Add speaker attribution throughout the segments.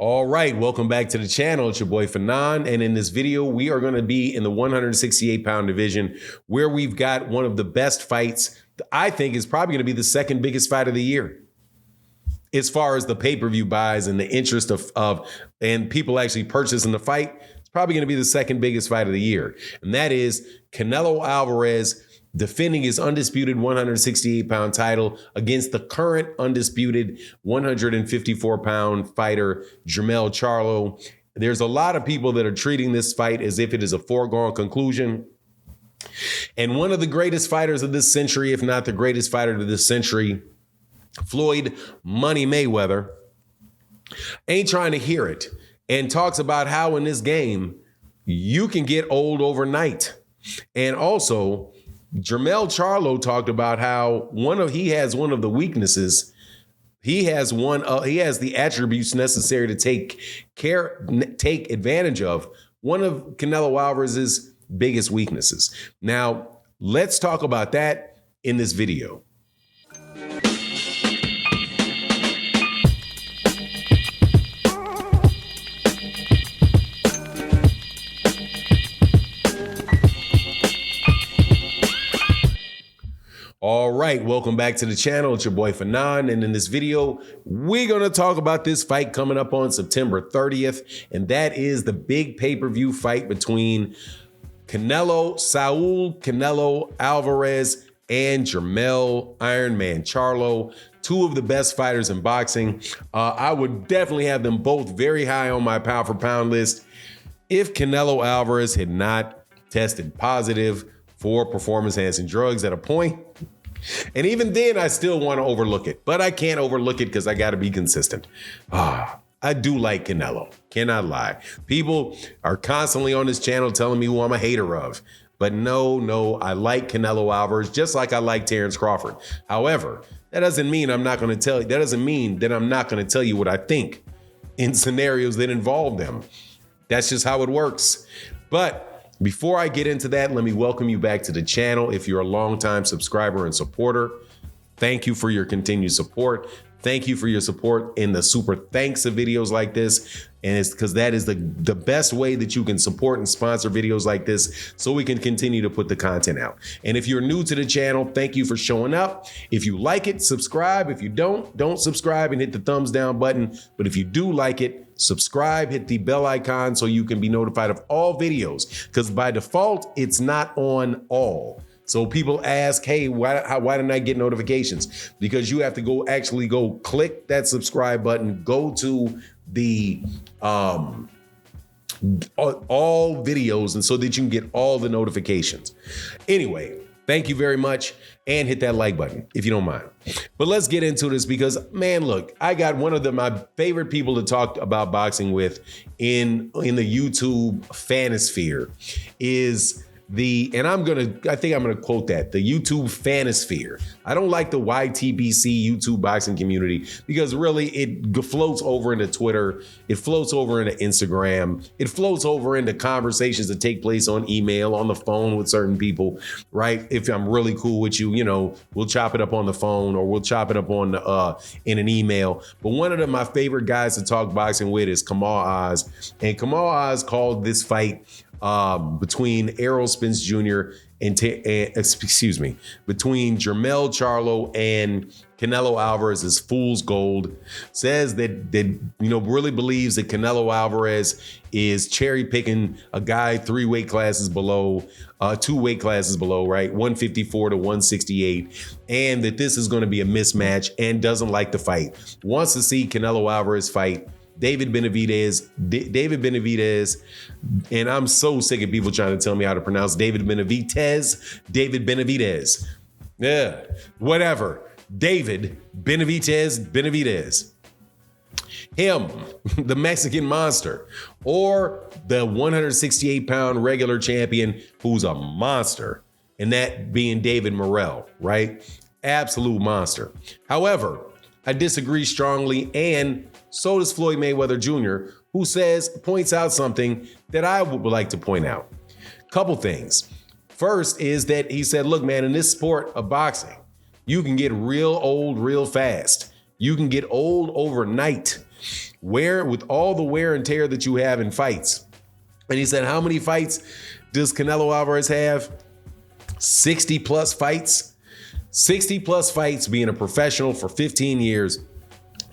Speaker 1: All right, welcome back to the channel. It's your boy Fanon, and in this video, we are going to be in the 168-pound division where we've got one of the best fights. I think is probably going to be the second biggest fight of the year as far as the pay-per-view buys and the interest of and people actually purchasing the fight. It's probably going to be the second biggest fight of the year, and that is Canelo Alvarez defending his undisputed 168-pound title against the current undisputed 154-pound fighter, Charlo. There's a lot of people that are treating this fight as if it is a foregone conclusion. And one of the greatest fighters of this century, if not the greatest fighter of this century, Floyd Money Mayweather, ain't trying to hear it and talks about how in this game you can get old overnight. And also, Charlo talked about how he has one of the weaknesses. He has the attributes necessary to take advantage of one of Canelo Alvarez's biggest weaknesses. Now, let's talk about that in this video. All right, welcome back to the channel. It's your boy Fanon, and in this video, we're going to talk about this fight coming up on September 30th, and that is the big pay-per-view fight between Canelo Alvarez and Jermell Iron Man Charlo, two of the best fighters in boxing. I would definitely have them both very high on my pound-for-pound list if Canelo Alvarez had not tested positive for performance-enhancing drugs at a point. And even then, I still want to overlook it. But I can't overlook it because I got to be consistent. I do like Canelo. Cannot lie. People are constantly on this channel telling me who I'm a hater of. But no, I like Canelo Alvarez just like I like Terrence Crawford. However, that doesn't mean I'm not going to tell you. That doesn't mean that I'm not going to tell you what I think in scenarios that involve them. That's just how it works. But before I get into that, let me welcome you back to the channel. If you're a longtime subscriber and supporter, thank you for your continued support. Thank you for your support in the super thanks of videos like this. And it's because that is the best way that you can support and sponsor videos like this so we can continue to put the content out. And if you're new to the channel, thank you for showing up. If you like it, subscribe. If you don't subscribe and hit the thumbs down button. But if you do like it, subscribe, hit the bell icon so you can be notified of all videos, because by default, it's not on all. So people ask, hey, why didn't I get notifications? Because you have to go click that subscribe button, go to the all videos, and so that you can get all the notifications. Anyway, thank you very much, and hit that like button if you don't mind. But let's get into this because, man, look, I got one of my favorite people to talk about boxing with in the YouTube fanosphere is I think I'm gonna quote that, the YouTube fanosphere. I don't like the YTBC YouTube boxing community because really it floats over into Twitter, it floats over into Instagram, it floats over into conversations that take place on email, on the phone with certain people, right? If I'm really cool with you, we'll chop it up on the phone or we'll chop it up on in an email. But one of my favorite guys to talk boxing with is Kamal Oz, and Kamal Oz called this fight between Errol Spence Jr. between Jermell Charlo and Canelo Alvarez is fool's gold. Says that really believes that Canelo Alvarez is cherry picking a guy 2 weight classes below, right? 154 to 168, and that this is going to be a mismatch and doesn't like the fight. Wants to see Canelo Alvarez fight David Benavidez, and I'm so sick of people trying to tell me how to pronounce David Benavidez. Yeah, whatever. David Benavidez. Him, the Mexican monster, or the 168-pound regular champion who's a monster, and that being David Morrell, right? Absolute monster. However, I disagree strongly, and so does Floyd Mayweather Jr., who points out something that I would like to point out. Couple things. First is that he said, look, man, in this sport of boxing, you can get real old real fast. You can get old overnight. with all the wear and tear that you have in fights. And he said, how many fights does Canelo Alvarez have? 60 plus fights. 60 plus fights, being a professional for 15 years.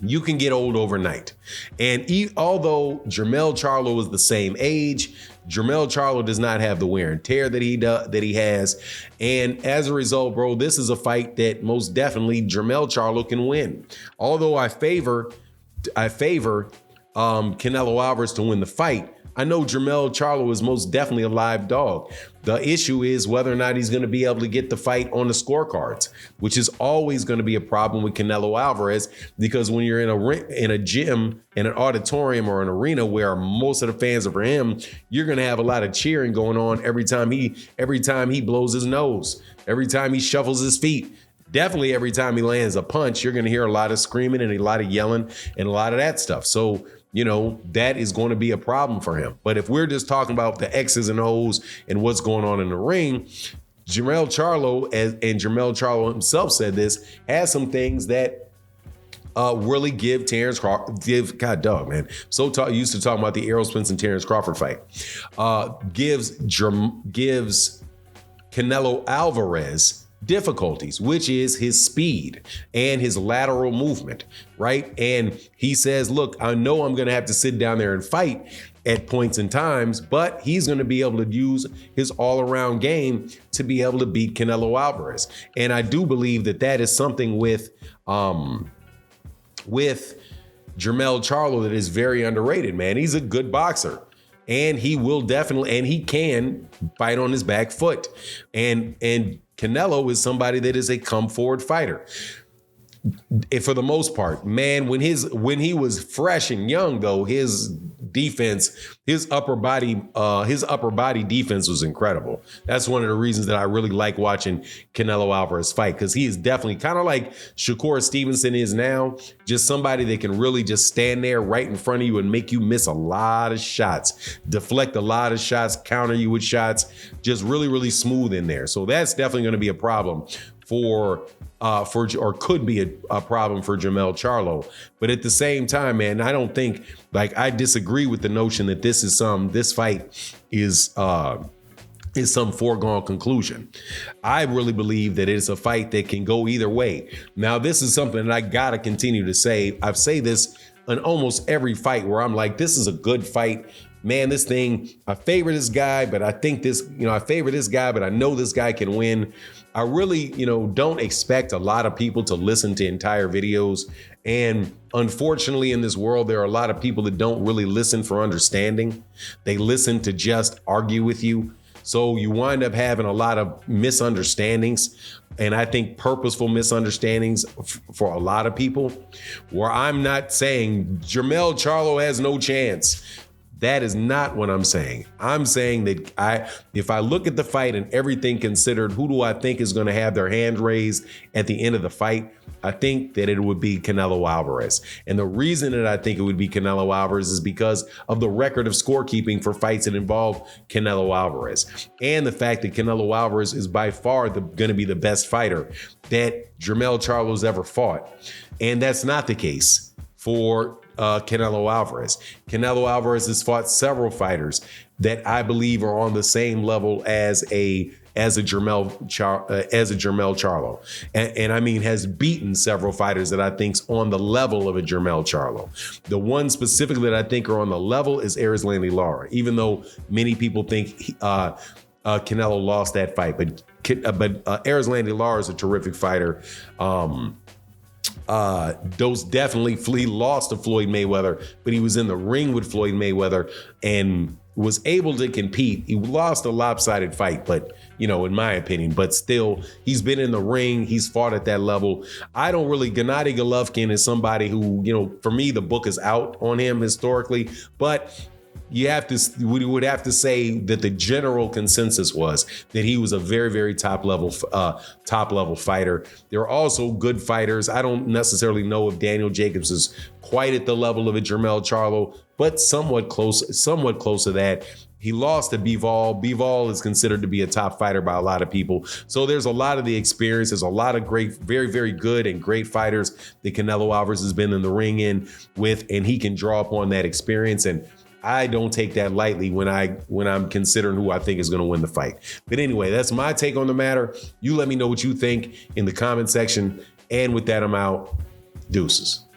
Speaker 1: You can get old overnight. And although Jermell Charlo is the same age, Jermell Charlo does not have the wear and tear that he has. And as a result, bro, this is a fight that most definitely Jermell Charlo can win. Although I favor Canelo Alvarez to win the fight, I know Jermell Charlo is most definitely a live dog. The issue is whether or not he's going to be able to get the fight on the scorecards, which is always going to be a problem with Canelo Alvarez, because when you're in a gym, in an auditorium or an arena where most of the fans are for him, you're going to have a lot of cheering going on every time he blows his nose, every time he shuffles his feet. Definitely every time he lands a punch, you're going to hear a lot of screaming and a lot of yelling and a lot of that stuff. So, that is going to be a problem for him. But if we're just talking about the X's and O's and what's going on in the ring, Jermell Charlo, and Jermell Charlo himself said this, has some things that really give God dog, man. Used to talking about the Errol Spence and Terrence Crawford fight. Gives Canelo Alvarez difficulties, which is his speed and his lateral movement, right? And he says, look, I know I'm going to have to sit down there and fight at points and times, but he's going to be able to use his all-around game to be able to beat Canelo Alvarez. And I do believe that is something with Jermell Charlo that is very underrated, man. He's a good boxer. And he can fight on his back foot. And Canelo is somebody that is a come forward fighter. For the most part, man, when he was fresh and young, though, his defense, his upper body defense was incredible. That's one of the reasons that I really like watching Canelo Alvarez fight, because he is definitely kind of like Shakur Stevenson is now, just somebody that can really just stand there right in front of you and make you miss a lot of shots, deflect a lot of shots, counter you with shots, just really, really smooth in there. So that's definitely going to be a problem or could be a problem for Jermell Charlo. But at the same time, man, I don't think, I disagree with the notion that this fight is some foregone conclusion. I really believe that it's a fight that can go either way. Now, this is something that I gotta continue to say. I say this in almost every fight where I'm like, this is a good fight. Man, this thing, I favor this guy, but I favor this guy, but I know this guy can win. I really, don't expect a lot of people to listen to entire videos. And unfortunately, in this world, there are a lot of people that don't really listen for understanding. They listen to just argue with you. So you wind up having a lot of misunderstandings, and I think purposeful misunderstandings for a lot of people, where I'm not saying Jermell Charlo has no chance. That is not what I'm saying. I'm saying that if I look at the fight and everything considered, who do I think is going to have their hand raised at the end of the fight? I think that it would be Canelo Alvarez. And the reason that I think it would be Canelo Alvarez is because of the record of scorekeeping for fights that involve Canelo Alvarez. And the fact that Canelo Alvarez is by far going to be the best fighter that Jermell Charlo's ever fought. And that's not the case for Canelo Alvarez. Canelo Alvarez has fought several fighters that I believe are on the same level as a Jermell Charlo, and I mean has beaten several fighters that I think's on the level of a Jermell Charlo. The one specifically that I think are on the level is Erislandy Lara, even though many people think Canelo lost that fight, but Erislandy Lara is a terrific fighter. Those definitely lost to Floyd Mayweather, but he was in the ring with Floyd Mayweather and was able to compete. He lost a lopsided fight, but in my opinion, but still, he's been in the ring. He's fought at that level. Gennady Golovkin is somebody who, for me, the book is out on him historically, but we would have to say that the general consensus was that he was a very, very top level fighter. There are also good fighters. I don't necessarily know if Daniel Jacobs is quite at the level of a Jermell Charlo, but somewhat close to that. He lost to Bivol. Bivol is considered to be a top fighter by a lot of people. So there's a lot of the experience. There's a lot of great, very, very good and great fighters that Canelo Alvarez has been in the ring with, and he can draw upon that experience. And I don't take that lightly when I'm considering who I think is going to win the fight. But anyway, that's my take on the matter. You let me know what you think in the comment section. And with that, I'm out. Deuces.